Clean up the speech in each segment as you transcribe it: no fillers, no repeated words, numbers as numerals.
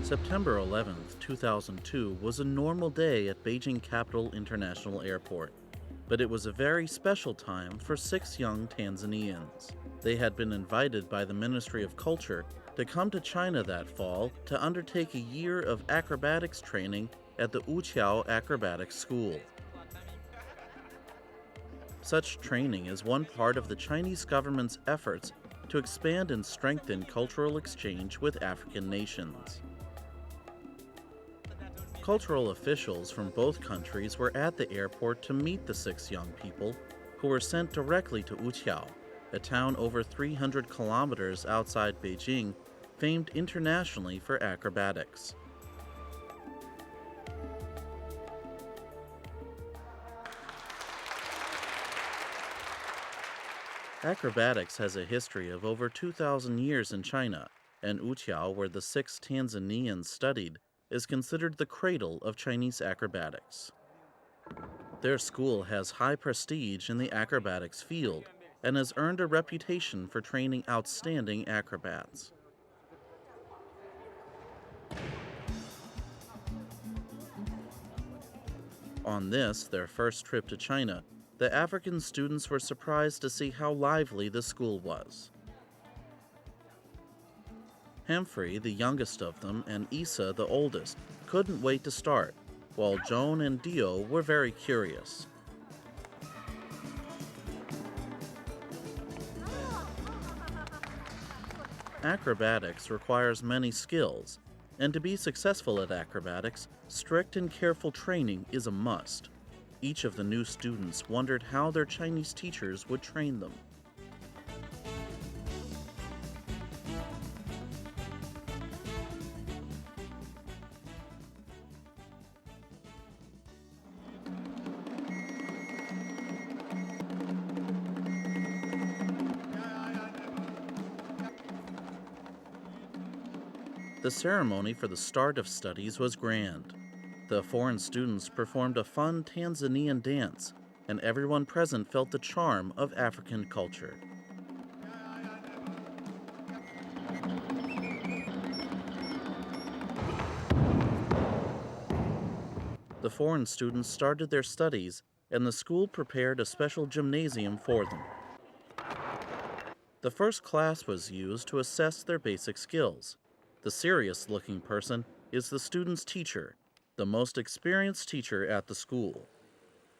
September 11th, 2002 was a normal day at Beijing Capital International Airport, but it was a very special time for 6 young Tanzanians. They had been invited by the Ministry of Culture to come to China that fall to undertake a year of acrobatics training at the Wuqiao Acrobatics School. Such training is one part of the Chinese government's efforts to expand and strengthen cultural exchange with African nations. Cultural officials from both countries were at the airport to meet the 6 young people who were sent directly to Wuqiao, a town over 300 kilometers outside Beijing, famed internationally for acrobatics. Acrobatics has a history of over 2,000 years in China, and Wuqiao, where the 6 Tanzanians studied, is considered the cradle of Chinese acrobatics. Their school has high prestige in the acrobatics field and has earned a reputation for training outstanding acrobats. On this, their first trip to China, the African students were surprised to see how lively the school was. Humphrey, the youngest of them, and Issa, the oldest, couldn't wait to start, while Joan and Dio were very curious. Acrobatics requires many skills, and to be successful at acrobatics, strict and careful training is a must. Each of the new students wondered how their Chinese teachers would train them. The ceremony for the start of studies was grand. The foreign students performed a fun Tanzanian dance, and everyone present felt the charm of African culture. The foreign students started their studies, and the school prepared a special gymnasium for them. The first class was used to assess their basic skills. The serious-looking person is the student's teacher, the most experienced teacher at the school.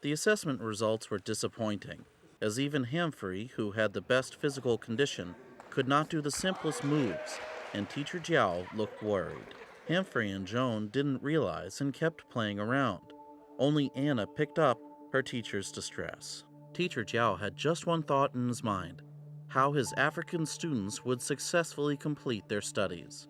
The assessment results were disappointing, as even Humphrey, who had the best physical condition, could not do the simplest moves, and Teacher Jiao looked worried. Humphrey and Joan didn't realize and kept playing around. Only Anna picked up her teacher's distress. Teacher Jiao had just one thought in his mind: how his African students would successfully complete their studies.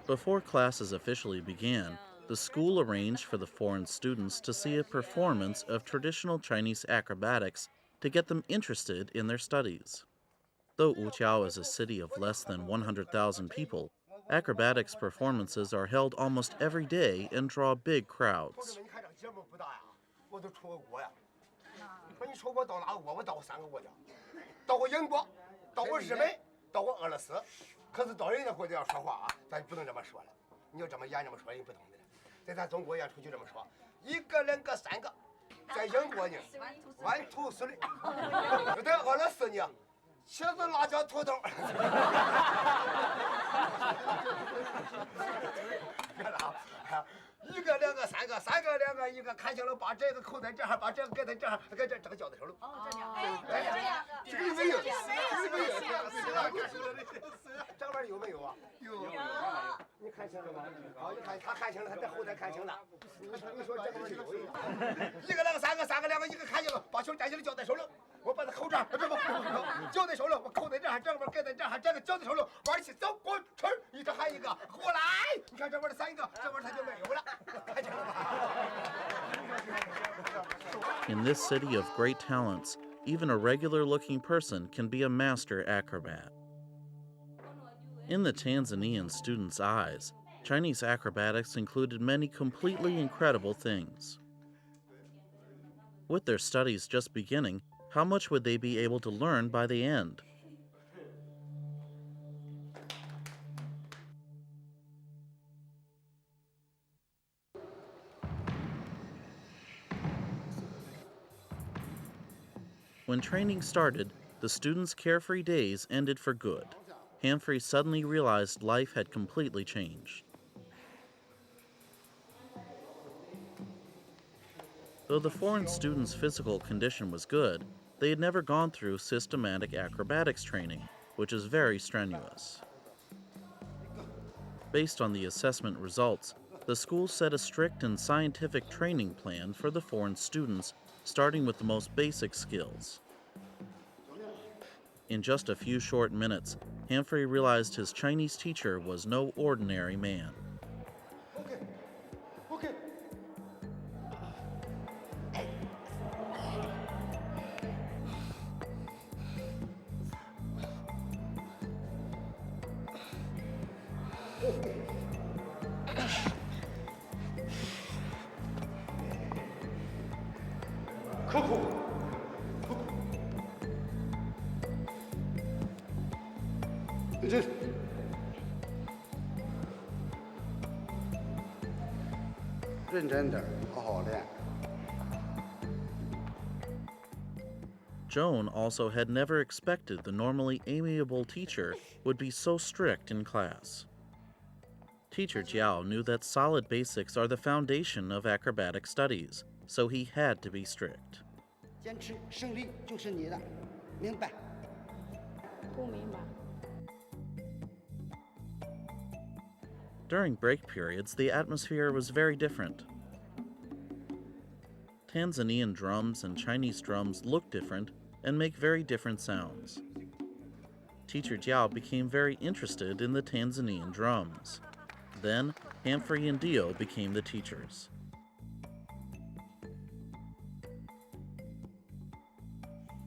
Before classes officially began, the school arranged for the foreign students to see a performance of traditional Chinese acrobatics to get them interested in their studies. Though Wuqiao is a city of less than 100,000 people, acrobatics performances are held almost every day and draw big crowds. In this city of great talents, even a regular-looking person can be a master acrobat. In the Tanzanian students' eyes, Chinese acrobatics included many completely incredible things. With their studies just beginning, how much would they be able to learn by the end? When training started, the students' carefree days ended for good. Humphrey suddenly realized life had completely changed. Though the foreign students' physical condition was good, they had never gone through systematic acrobatics training, which is very strenuous. Based on the assessment results, the school set a strict and scientific training plan for the foreign students, starting with the most basic skills. In just a few short minutes, Humphrey realized his Chinese teacher was no ordinary man. Joan also had never expected the normally amiable teacher would be so strict in class. Teacher Jiao knew that solid basics are the foundation of acrobatic studies, so he had to be strict. During break periods, the atmosphere was very different. Tanzanian drums and Chinese drums look different and make very different sounds. Teacher Jiao became very interested in the Tanzanian drums. Then, Humphrey and Dio became the teachers.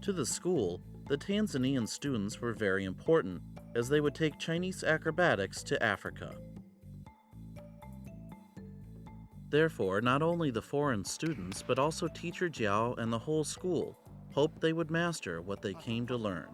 To the school, the Tanzanian students were very important, as they would take Chinese acrobatics to Africa. Therefore, not only the foreign students, but also Teacher Jiao and the whole school hoped they would master what they came to learn.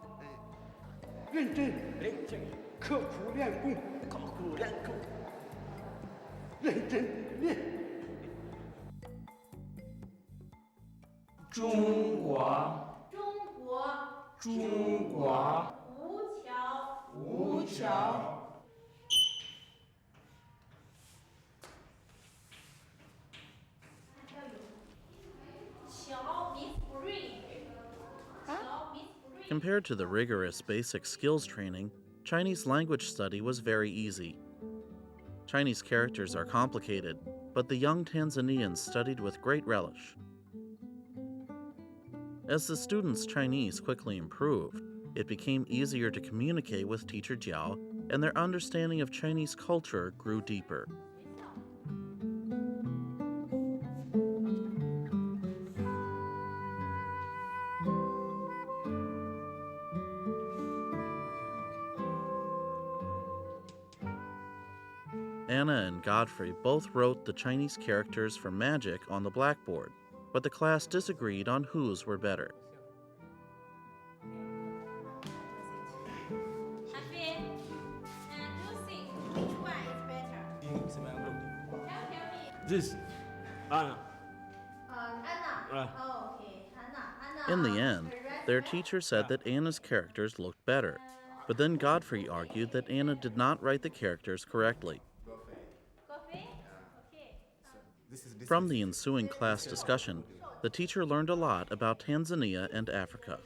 Compared to the rigorous basic skills training, Chinese language study was very easy. Chinese characters are complicated, but the young Tanzanians studied with great relish. As the students' Chinese quickly improved, it became easier to communicate with Teacher Jiao, and their understanding of Chinese culture grew deeper. Anna and Godfrey both wrote the Chinese characters for magic on the blackboard, but the class disagreed on whose were better. This, Anna. Anna. Oh, okay. Anna. In the end, their teacher said that Anna's characters looked better, but then Godfrey argued that Anna did not write the characters correctly. From the ensuing class discussion, the teacher learned a lot about Tanzania and Africa.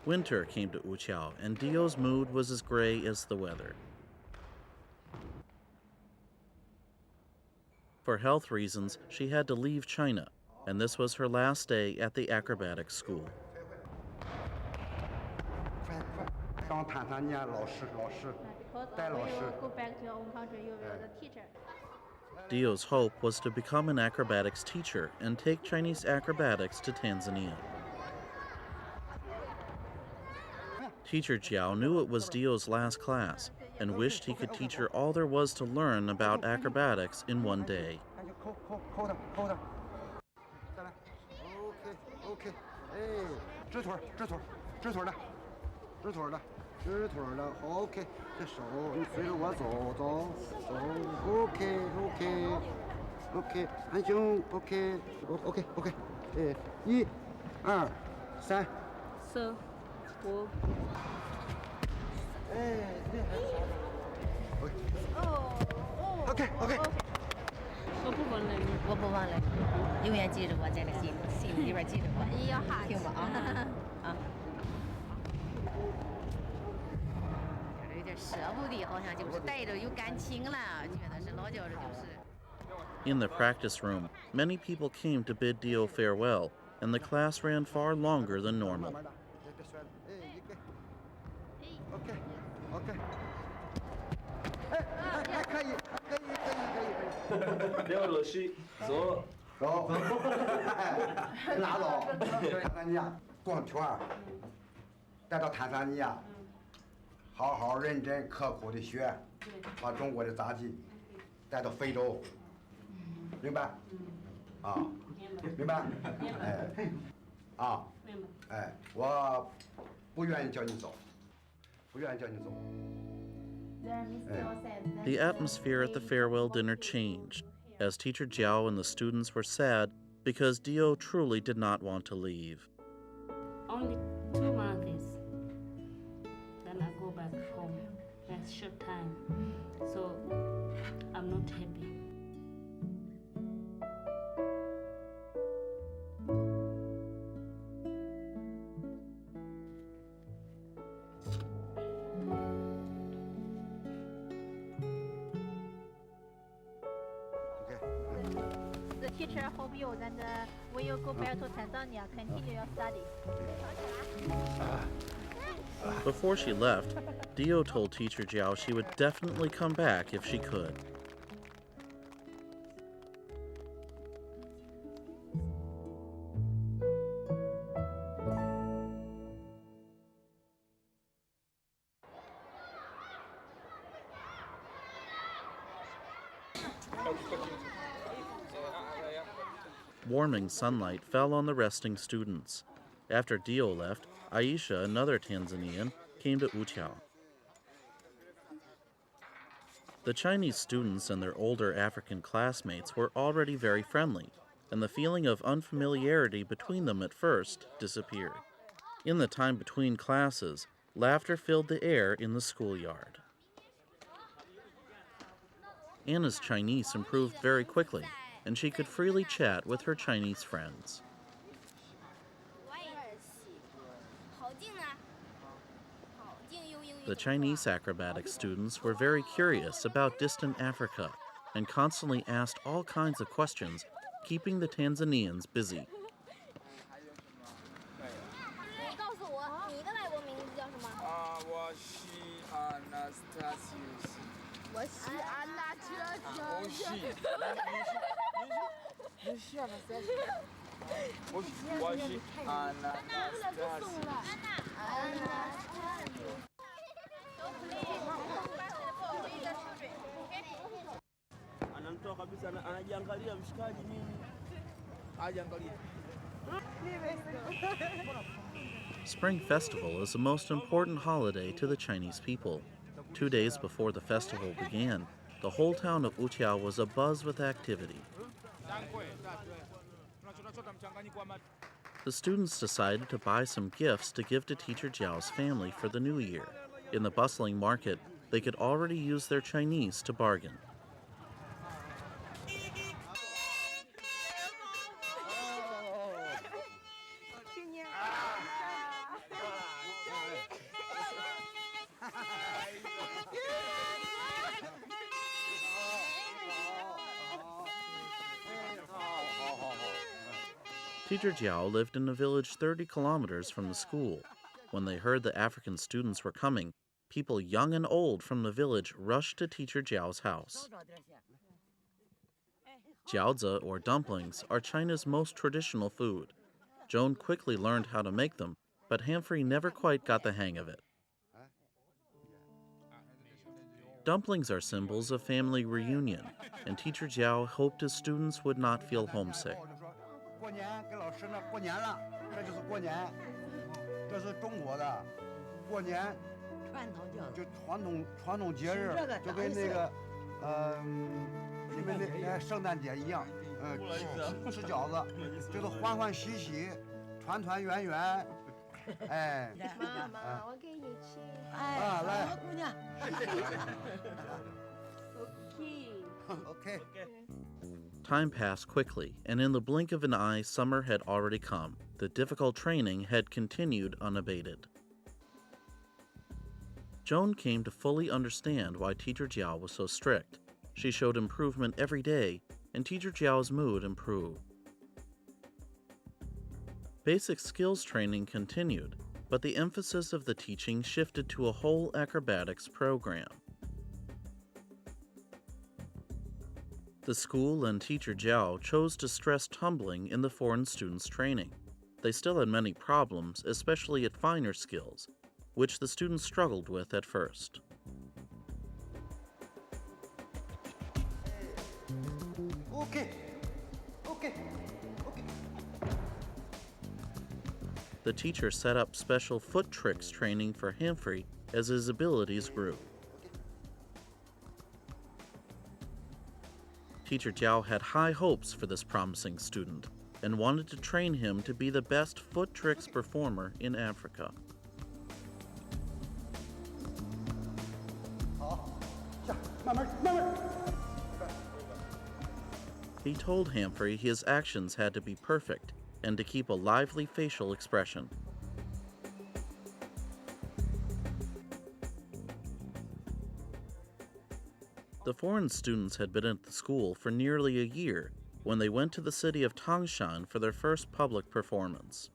Winter came to Wuqiao, and Dio's mood was as gray as the weather. For health reasons, she had to leave China, and this was her last day at the acrobatic school. Because when you go back to your own country, you will be the teacher. Dio's hope was to become an acrobatics teacher and take Chinese acrobatics to Tanzania. Teacher Jiao knew it was Dio's last class and wished he could teach her all there was to learn about acrobatics in one day. In the practice room, many people came to bid Dio farewell, and the class ran far longer than normal. The atmosphere at the farewell dinner changed, as Teacher Jiao and the students were sad because Dio truly did not want to leave. Only 2 months, then I go back home. That's short time, so I'm not happy. The teacher hope you that when you go back to Tanzania, continue your study. Before she left, Dio told Teacher Jiao she would definitely come back if she could. Warming sunlight fell on the resting students. After Dio left, Aisha, another Tanzanian, came to Wuqiao. The Chinese students and their older African classmates were already very friendly, and the feeling of unfamiliarity between them at first disappeared. In the time between classes, laughter filled the air in the schoolyard. Anna's Chinese improved very quickly, and she could freely chat with her Chinese friends. The Chinese acrobatic students were very curious about distant Africa and constantly asked all kinds of questions, keeping the Tanzanians busy. Spring Festival is the most important holiday to the Chinese people. 2 days before the festival began, the whole town of Wuqiao was abuzz with activity. The students decided to buy some gifts to give to Teacher Jiao's family for the new year. In the bustling market, they could already use their Chinese to bargain. Teacher Jiao lived in a village 30 kilometers from the school. When they heard the African students were coming, people young and old from the village rushed to Teacher Jiao's house. Jiaozi, or dumplings, are China's most traditional food. Joan quickly learned how to make them, but Humphrey never quite got the hang of it. Dumplings are symbols of family reunion, and Teacher Jiao hoped his students would not feel homesick. 过年跟老师呢，过年了，这就是过年，这是中国的过年，就传统节日，就跟那个你们那圣诞节一样，吃饺子，就是欢欢喜喜，团团圆圆，哎，妈妈，我给你吃。啊来，姑娘。OK。 Time passed quickly, and in the blink of an eye, summer had already come. The difficult training had continued unabated. Joan came to fully understand why Teacher Jiao was so strict. She showed improvement every day, and Teacher Jiao's mood improved. Basic skills training continued, but the emphasis of the teaching shifted to a whole acrobatics program. The school and Teacher Jiao chose to stress tumbling in the foreign students' training. They still had many problems, especially at finer skills, which the students struggled with at first. OK。 The teacher set up special foot tricks training for Humphrey as his abilities grew. Teacher Jiao had high hopes for this promising student and wanted to train him to be the best foot tricks performer in Africa. He told Humphrey his actions had to be perfect and to keep a lively facial expression. The foreign students had been at the school for nearly a year when they went to the city of Tangshan for their first public performance.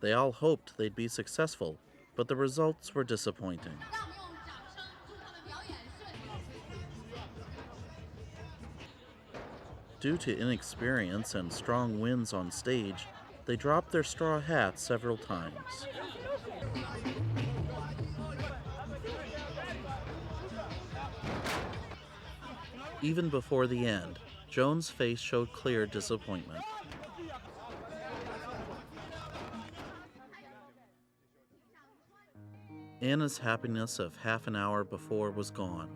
They all hoped they'd be successful, but the results were disappointing. Due to inexperience and strong winds on stage, they dropped their straw hats several times. Even before the end, Joan's face showed clear disappointment. Anna's happiness of half an hour before was gone.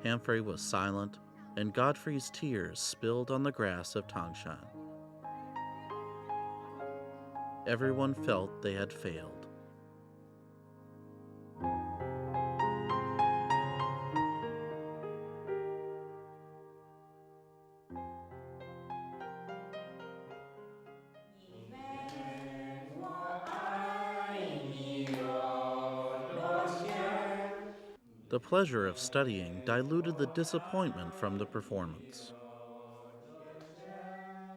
Humphrey was silent, and Godfrey's tears spilled on the grass of Tangshan. Everyone felt they had failed. The pleasure of studying diluted the disappointment from the performance.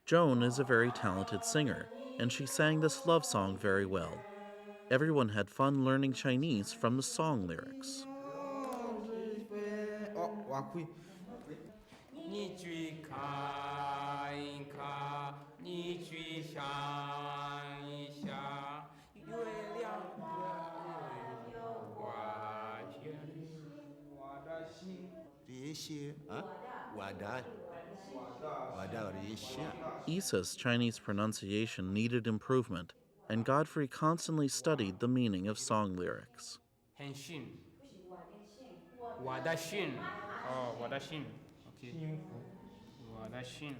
Joan is a very talented singer, and she sang this love song very well. Everyone had fun learning Chinese from the song lyrics. Isa's Chinese pronunciation needed improvement, and Godfrey constantly studied the meaning of song lyrics. 很逊，我的逊，哦，我的逊 ，OK， 我的逊。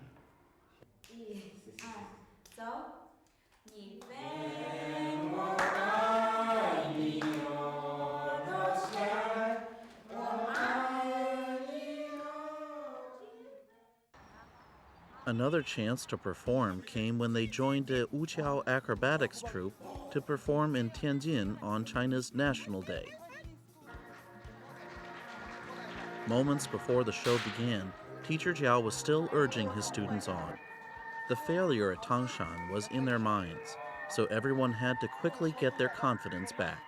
1、2，走，你飞，我爱你有多深，我爱你有。Another chance to perform came when they joined a Wuqiao Acrobatics troupe to perform in Tianjin on China's National Day. Moments before the show began, Teacher Jiao was still urging his students on. The failure at Tangshan was in their minds, so everyone had to quickly get their confidence back.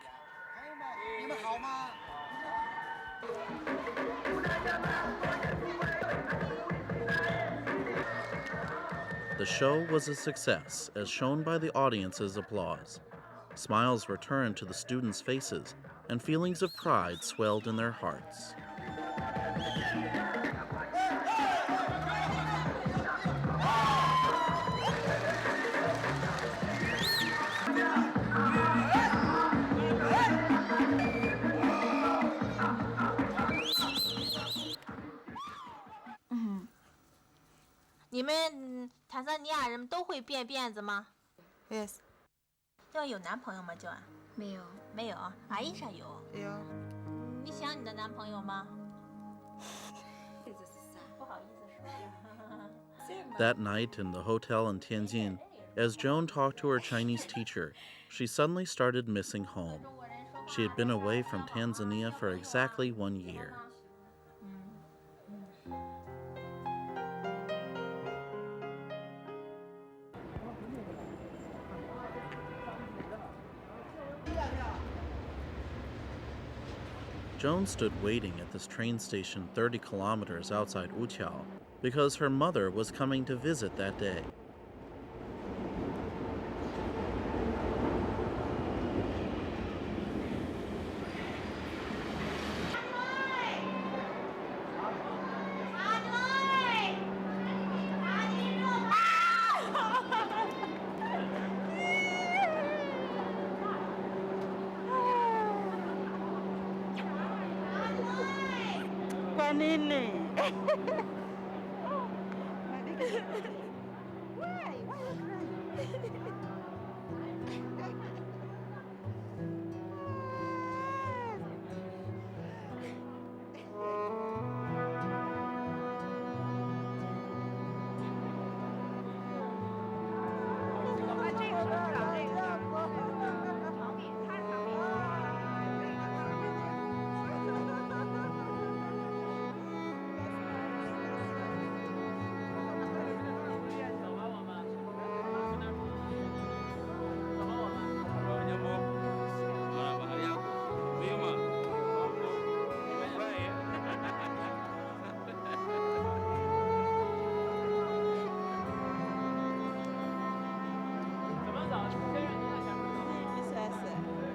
The show was a success, as shown by the audience's applause. Smiles returned to the students' faces, and feelings of pride swelled in their hearts.你们坦桑尼亚人都会编辫子吗 Yes. 要有男朋友吗？就没有。没有，阿伊莎有。有。你想你的男朋友吗？这是啥？不好意思说。That night in the hotel in Tianjin, as Joan talked to her Chinese teacher, she suddenly started missing home. She had been away from Tanzania for exactly 1 year. Joan stood waiting at this train station 30 kilometers outside Wuqiao because her mother was coming to visit that day.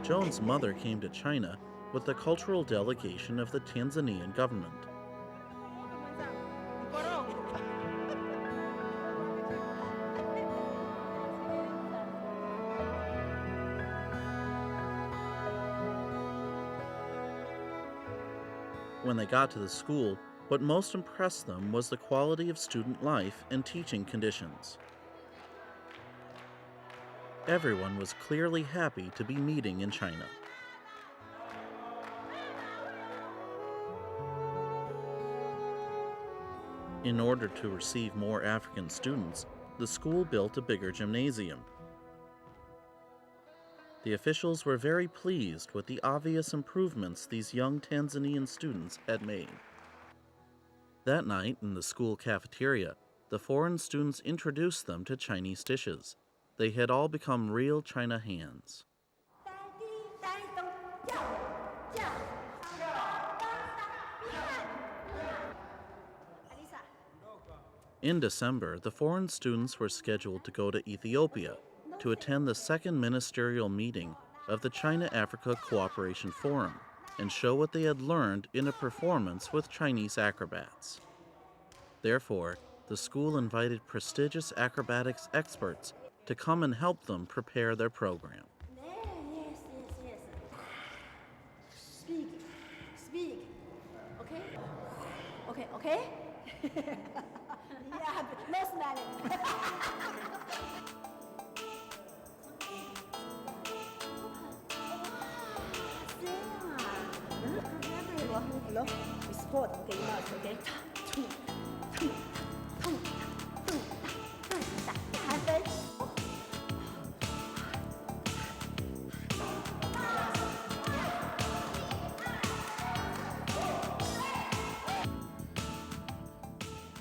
Joan's mother came to China with the cultural delegation of the Tanzanian government. When they got to the school, what most impressed them was the quality of student life and teaching conditions. Everyone was clearly happy to be meeting in China. In order to receive more African students, the school built a bigger gymnasium. The officials were very pleased with the obvious improvements these young Tanzanian students had made. That night, in the school cafeteria, the foreign students introduced them to Chinese dishes. They had all become real China hands. In December, the foreign students were scheduled to go to Ethiopia to attend the second ministerial meeting of the China-Africa Cooperation Forum and show what they had learned in a performance with Chinese acrobats. Therefore, the school invited prestigious acrobatics experts to come and help them prepare their program. Speak. Okay? Yeah, no smiling. Hello? We support, okay, you must, okay? 还分。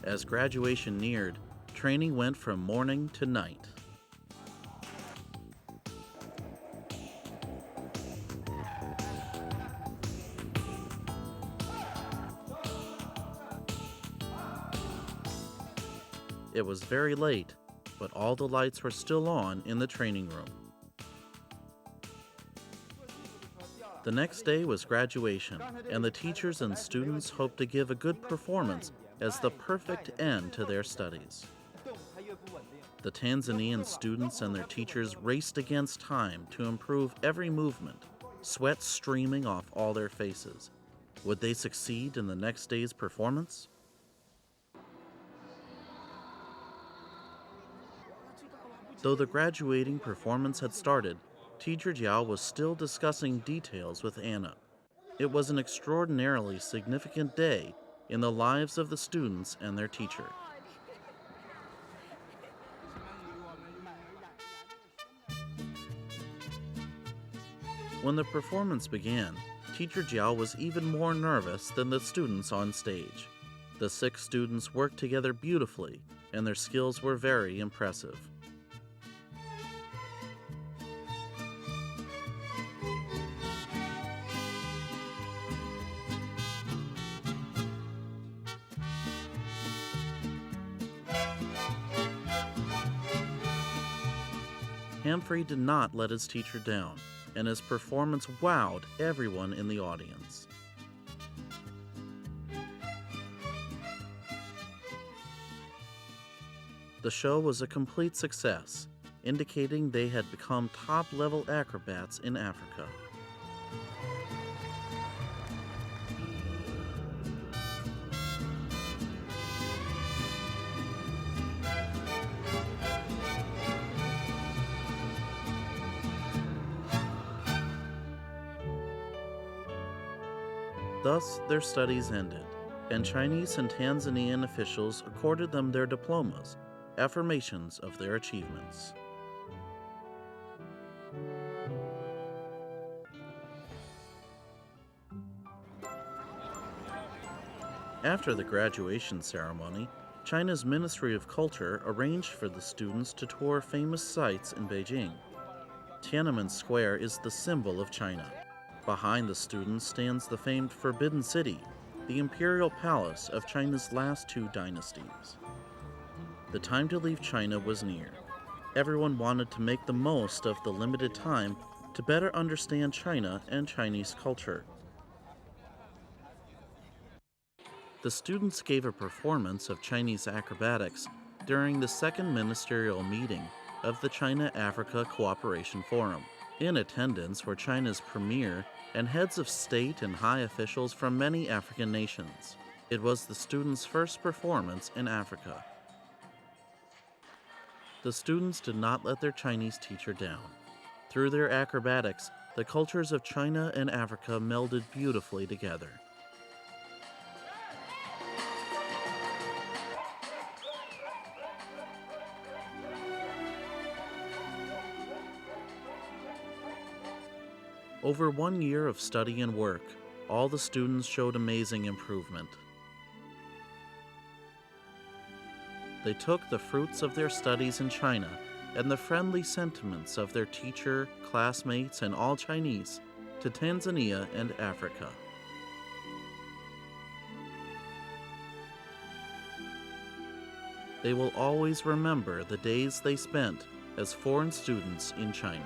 As graduation neared, training went from morning to night. It was very late, but all the lights were still on in the training room. The next day was graduation, and the teachers and students hoped to give a good performance as the perfect end to their studies. The Tanzanian students and their teachers raced against time to improve every movement, sweat streaming off all their faces. Would they succeed in the next day's performance? Though the graduating performance had started, Teacher Jiao was still discussing details with Anna. It was an extraordinarily significant day in the lives of the students and their teacher. When the performance began, Teacher Jiao was even more nervous than the students on stage. The 6 students worked together beautifully, and their skills were very impressive. Humphrey did not let his teacher down, and his performance wowed everyone in the audience. The show was a complete success, indicating they had become top-level acrobats in Africa. Thus, their studies ended, and Chinese and Tanzanian officials accorded them their diplomas, affirmations of their achievements. After the graduation ceremony, China's Ministry of Culture arranged for the students to tour famous sites in Beijing. Tiananmen Square is the symbol of China. Behind the students stands the famed Forbidden City, the imperial palace of China's last 2 dynasties. The time to leave China was near. Everyone wanted to make the most of the limited time to better understand China and Chinese culture. The students gave a performance of Chinese acrobatics during the second ministerial meeting of the China-Africa Cooperation Forum. In attendance were China's premier and heads of state and high officials from many African nations. It was the students' first performance in Africa. The students did not let their Chinese teacher down. Through their acrobatics, the cultures of China and Africa melded beautifully together. Over 1 year of study and work, all the students showed amazing improvement. They took the fruits of their studies in China and the friendly sentiments of their teacher, classmates, and all Chinese to Tanzania and Africa. They will always remember the days they spent as foreign students in China.